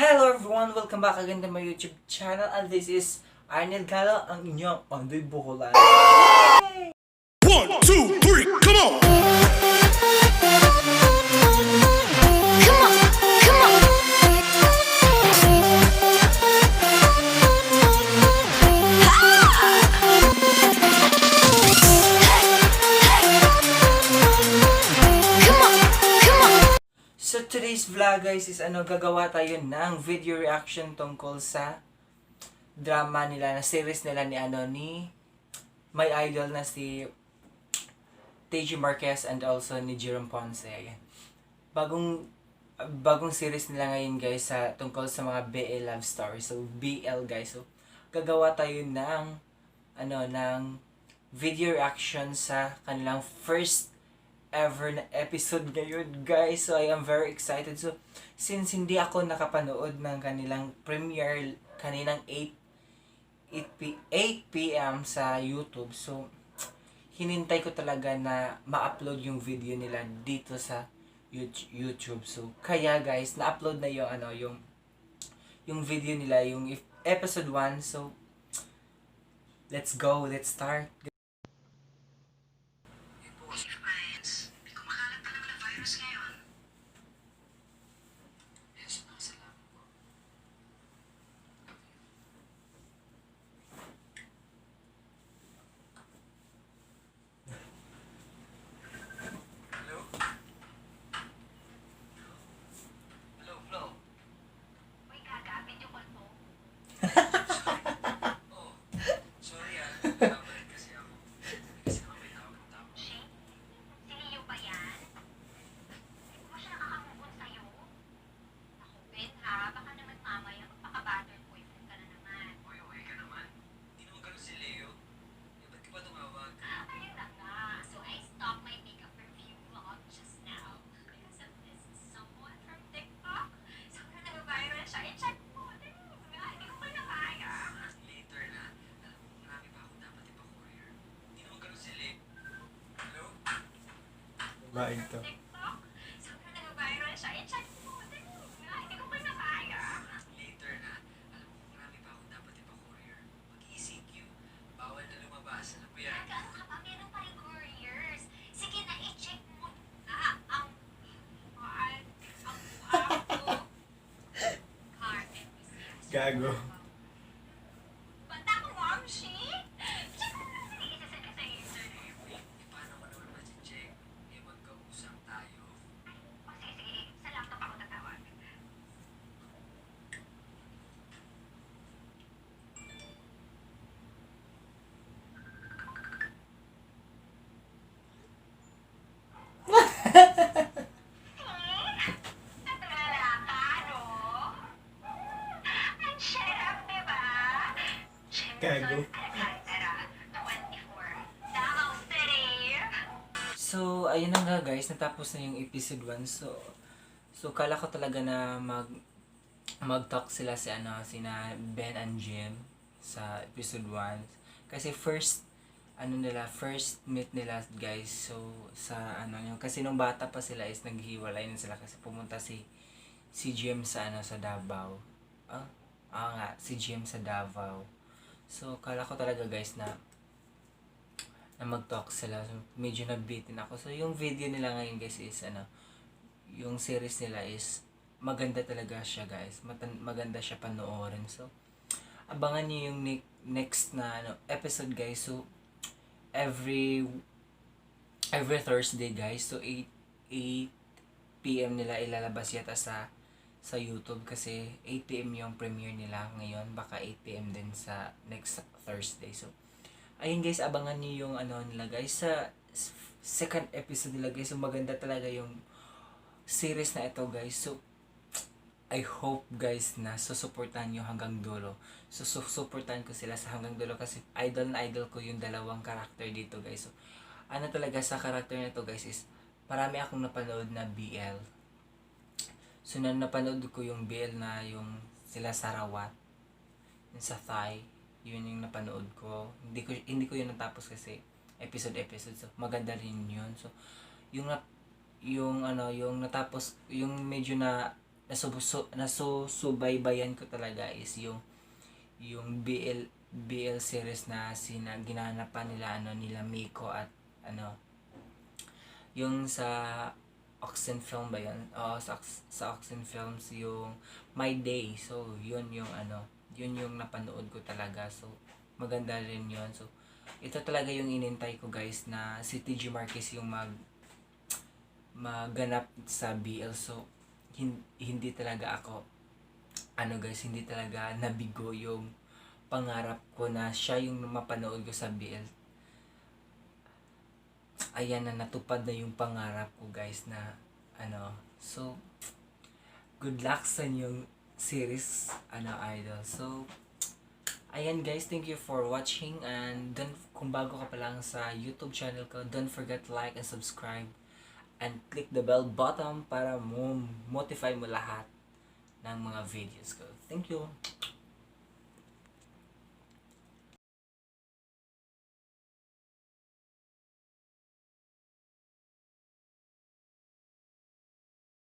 Hello everyone! Welcome back again to my YouTube channel, and this is Ng LGBTQ, ang inyong ONDDOY BOHOLANO. 1, 2, 3, come on! So today's vlog guys is gagawa tayo ng video reaction tungkol sa drama nila, na series nila ni my idol na si TEEJAY Marquez and also ni Jerome Ponce. Ayan. Bagong series nila ngayon guys sa tungkol sa mga BL love story. So BL guys. So gagawa tayo ng ng video reaction sa kanilang first ever na episode ngayon guys. So I am very excited. So since hindi ako nakapanood ng kanilang premiere kaninang 8 p.m. sa YouTube, so hinintay ko talaga na ma-upload yung video nila dito sa YouTube. So kaya guys, na-upload na yung video nila, yung episode 1. So let's go, let's start. Baik to. Gago. Gago. So, ayun na nga guys, natapos na yung episode 1. So kala ko talaga na mag-talk sila sina BENxJIM sa episode 1. Kasi first meet nila guys. So sa yung kasi nung bata pa sila is naghiwalay na sila kasi pumunta si Jim sa sa Davao. Si Jim sa Davao. So kala ko talaga guys na mag-talk sila. So, medyo nabitin ako. So yung video nila ngayon guys is yung series nila is maganda talaga siya guys. Maganda siya panoorin. So abangan niyo yung next na episode guys. So every Thursday guys. So 8 p.m. nila ilalabas yata sa YouTube kasi 8 p.m. yung premiere nila ngayon. Baka 8 p.m. din sa next Thursday. So ayun guys, abangan niyo yung nila guys sa second episode nila guys. So maganda talaga yung series na ito guys. So I hope guys na susuportahan nyo hanggang dulo. So susuportahan ko sila sa hanggang dulo kasi idol ko yung dalawang karakter dito guys. So talaga sa karakter na ito guys is marami akong napanood na BL. So napanood ko yung BL na yung sila Sarawat, yung sa Thai, yun yung napanood ko. Hindi ko yun natapos kasi episode. So maganda rin yun. So yung natapos, yung medyo na nasusubaybayan ko talaga is yung BL series na ginanapan nila nila Miko at yung sa Oxen Film ba yun? Oo, sa Oxen Films yung My Day. So, yun yung napanood ko talaga. So, maganda rin yun. So, ito talaga yung inintay ko guys na si TG Marquez yung maganap sa BL. So, hindi talaga ako guys, hindi talaga nabigo yung pangarap ko na siya yung mapanood ko sa BL. Ayan na, natupad na yung pangarap ko guys na so good luck sa inyong series idol. So ayan guys, thank you for watching, and kung bago ka pa lang sa YouTube channel ko, don't forget to like and subscribe and click the bell button para mo motivate mo lahat ng mga videos ko. Thank you.